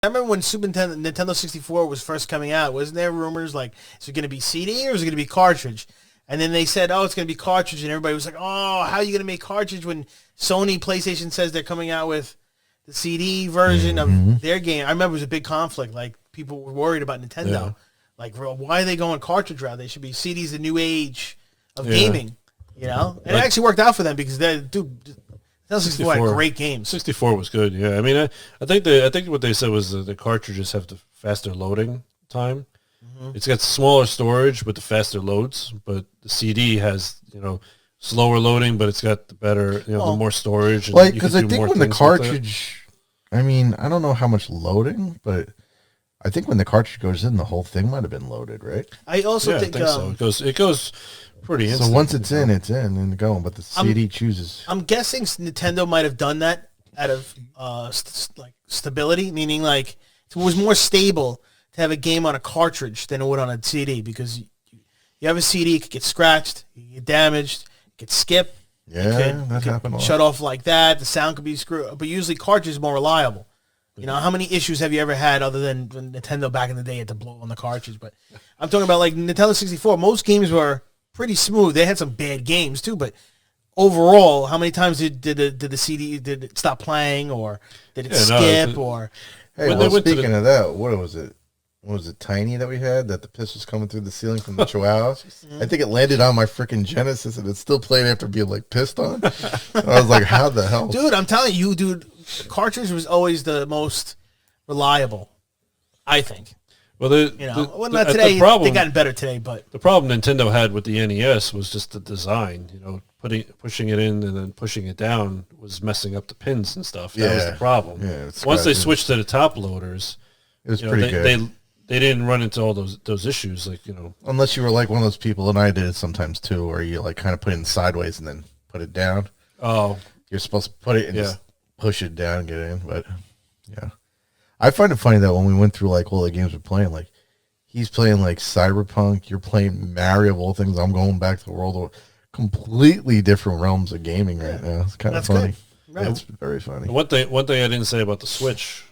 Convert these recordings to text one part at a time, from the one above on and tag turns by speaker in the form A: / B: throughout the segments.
A: I remember when Nintendo 64 was first coming out. Wasn't there rumors like, is it going to be CD or is it going to be cartridge? And then they said, oh, it's going to be cartridge, and everybody was like, oh, how are you going to make cartridge when Sony PlayStation says they're coming out with the CD version of their game? I remember it was a big conflict. Like, people were worried about Nintendo. Yeah. Like, why are they going cartridge route? They should be CDs, the new age of gaming, you know? And it actually worked out for them because Nintendo 64 had great games.
B: 64 was good, yeah. I mean, I think what they said was the cartridges have the faster loading time. It's got smaller storage with the faster loads, but the CD has, slower loading, but it's got the better, the more storage. And
C: like, because I think when the cartridge, I mean, I don't know how much loading, but I think when the cartridge goes in, the whole thing might have been loaded, right?
A: I also think
B: so. It goes pretty instant.
C: So once it's in and going, but the CD chooses.
A: I'm guessing Nintendo might have done that out of stability, meaning like it was more stable to have a game on a cartridge than it would on a CD, because you have a CD, it could get scratched, you get damaged, it could skip.
C: Yeah, that happened a lot.
A: Shut off like that, the sound could be screwed, but usually cartridge is more reliable. You know, how many issues have you ever had other than when Nintendo back in the day had to blow on the cartridge? But I'm talking about like Nintendo 64, most games were pretty smooth. They had some bad games too, but overall, how many times did the CD did it stop playing, or did it skip?
C: Hey, well, speaking of that, what was it? What was it, Tiny that we had, that the piss was coming through the ceiling from the Chihuahua? I think it landed on my freaking Genesis, and it still played after being, like, pissed on. I was like, how the hell?
A: Dude, I'm telling you, dude, cartridge was always the most reliable, I think.
B: Well,
A: not today. They've gotten better today, but...
B: The problem Nintendo had with the NES was just the design. Pushing it in and then pushing it down was messing up the pins and stuff. That was the problem. Yeah, once they switched to the top loaders...
C: It was pretty good.
B: They didn't run into all those issues,
C: unless you were like one of those people, and I did it sometimes too, where you like kind of put it in sideways and then put it down.
B: Oh,
C: you're supposed to put it and just push it down and get in. But yeah, I find it funny that when we went through like all the games we're playing, like he's playing like Cyberpunk, you're playing Mario, of all things. I'm going back to the world of completely different realms of gaming right now. It's kind of funny. Right. It's very funny.
B: One thing I didn't say about the Switch.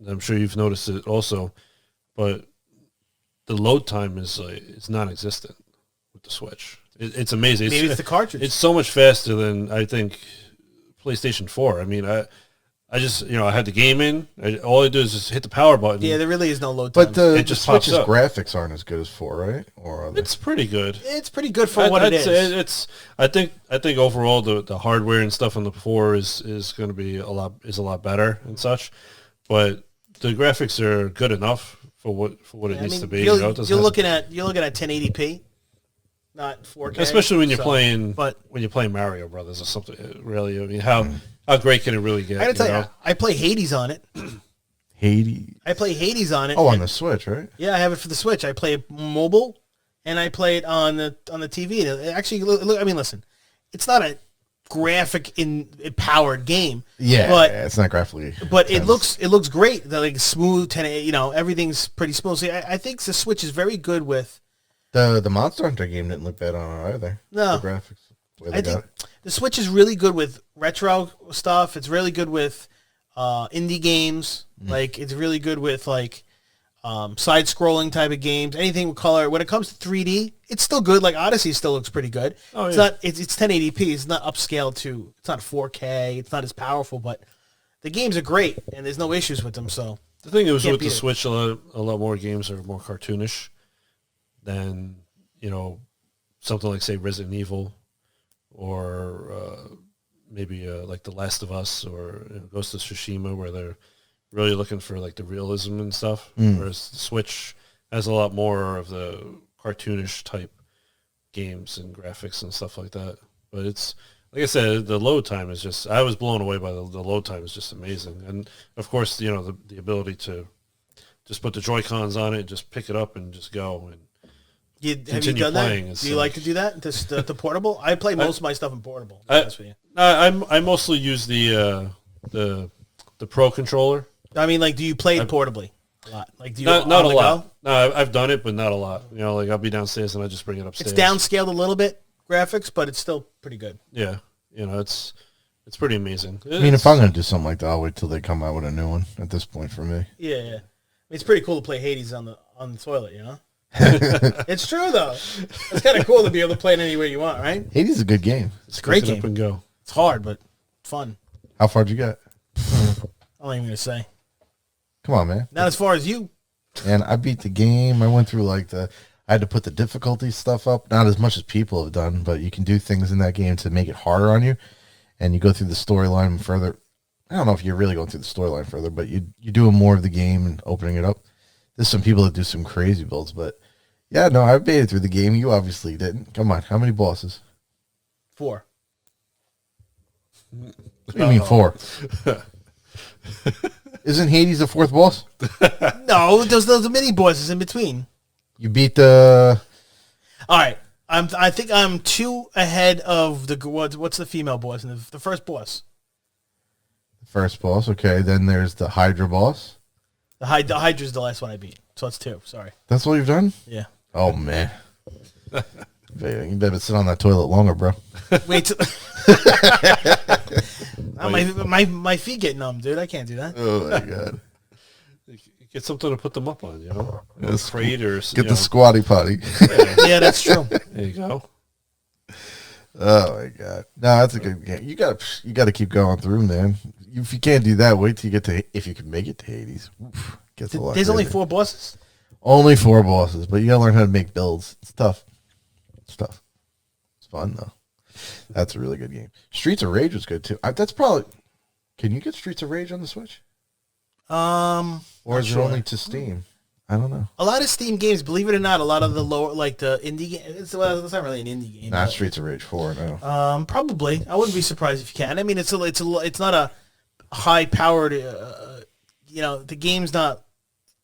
B: I'm sure you've noticed it also, but the load time is non-existent with the Switch. It's amazing.
A: Maybe it's the cartridge.
B: It's so much faster than I think PlayStation 4. I mean, I just I had the game in. All I do is just hit the power button.
A: Yeah, there really is no load time.
C: But the Switch's graphics aren't as good as 4, right? Or
B: it's pretty good.
A: It's pretty good for what it is.
B: I think overall the hardware and stuff on the 4 is going to be a lot better and such. But the graphics are good enough for what it needs to be.
A: You're looking at 1080p, not 4K.
B: Especially when you're playing Mario Brothers or something. Really, I mean, how great can it really get?
A: I gotta tell you, I play Hades on it.
C: Hades.
A: I play Hades on it.
C: Oh, on the Switch, right?
A: Yeah, I have it for the Switch. I play it mobile, and I play it on the TV. And actually, look, I mean, listen, it's not a graphic powered game, but
C: it's not graphically,
A: but it looks great. They're like smooth 10, everything's pretty smooth. So I think the Switch is very good with
C: the Monster Hunter game. Didn't look bad on it either.
A: No,
C: the graphics.
A: I think the Switch is really good with retro stuff. It's really good with indie games. Like it's really good with like side-scrolling type of games, anything with color. When it comes to 3D, it's still good. Like Odyssey still looks pretty good. Oh, it's not. It's 1080p. It's not upscaled to. It's not 4K. It's not as powerful, but the games are great, and there's no issues with them. So
B: the thing is, with the Switch, a lot more games are more cartoonish than something like say Resident Evil, or maybe like The Last of Us or Ghost of Tsushima, where they're really looking for like the realism and stuff, whereas the Switch has a lot more of the cartoonish type games and graphics and stuff like that. But it's like I said, the load time is just, I was blown away by the load time is just amazing. And of course, the ability to just put the Joy-Cons on it, just pick it up and just go and
A: have you done that? Do you like to do that? The portable? I play most of my stuff in portable.
B: I mostly use the Pro controller.
A: I mean, like, do you play it portably a lot? Like, do you
B: not a lot? Go? No, I've done it, but not a lot. Like I'll be downstairs and I just bring it upstairs.
A: It's downscaled a little bit, graphics, but it's still pretty good.
B: Yeah, it's It's pretty amazing.
C: I mean, if I'm going to do something like that, I'll wait till they come out with a new one at this point for me.
A: Yeah. I mean, it's pretty cool to play Hades on the toilet, you know? It's true, though. It's kind of cool to be able to play it any way you want, right?
C: Hades is a good game.
A: It's a great
B: Pick it
A: game.
B: up and go.
A: It's hard, but fun.
C: How far did you get?
A: I'm not even going to say.
C: Come on, man.
A: Not as far as you.
C: And I beat the game. I went through I had to put the difficulty stuff up. Not as much as people have done, but you can do things in that game to make it harder on you. And you go through the storyline further. I don't know if you're really going through the storyline further, but you're doing more of the game and opening it up. There's some people that do some crazy builds, but yeah, no, I made it through the game. You obviously didn't. Come on, how many bosses?
A: 4.
C: What do you mean 4? Isn't Hades the 4th boss?
A: No, those mini bosses in between.
C: You beat the...
A: All right. I think I'm 2 ahead of the what's the female boss and the first boss.
C: First boss, okay. Then there's the Hydra boss.
A: The Hydra's the last one I beat, so that's 2. Sorry.
C: That's all you've done?
A: Yeah.
C: Oh, man. You better sit on that toilet longer, bro.
A: Wait till my feet get numb, dude. I can't do that.
C: Oh, my God.
B: Get something to put them up on, you know?
C: Yes.
B: Crate or...
C: Get the squatty potty.
A: Yeah, that's true.
B: There you go.
C: Oh, my God. No, that's a good game. You got to keep going through, man. If you can't do that, wait till you get to... If you can make it to Hades. Oof, gets a lot.
A: There's only
C: crazier.
A: 4 bosses?
C: Only 4 bosses, but you got to learn how to make builds. It's tough. It's tough. It's fun, though. That's a really good game. Streets of Rage was good, too. That's probably... Can you get Streets of Rage on the Switch? Or is it only to Steam? I don't know.
A: A lot of Steam games, believe it or not, a lot of the lower, like the indie game, it's not really an indie game.
C: Not Streets of Rage 4, no.
A: Probably. I wouldn't be surprised if you can. I mean, it's not a high powered, the game's not,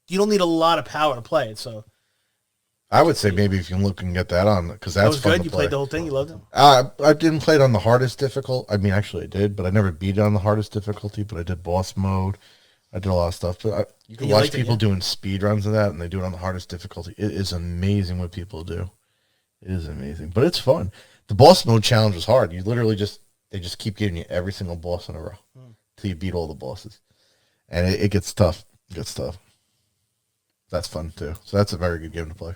A: you don't need a lot of power to play it, so.
C: I would say maybe if you can look and get that on, because that's
A: That was
C: fun
A: good.
C: to
A: You
C: play.
A: played the whole thing. You loved it.
C: I didn't play it on the hardest difficult. I mean, actually, I did, but I never beat it on the hardest difficulty. But I did boss mode. I did a lot of stuff. But you can watch people doing speed runs of that, and they do it on the hardest difficulty. It is amazing what people do. It is amazing, but it's fun. The boss mode challenge was hard. You literally they just keep giving you every single boss in a row till you beat all the bosses, and it gets tough. It gets tough. That's fun too. So that's a very good game to play.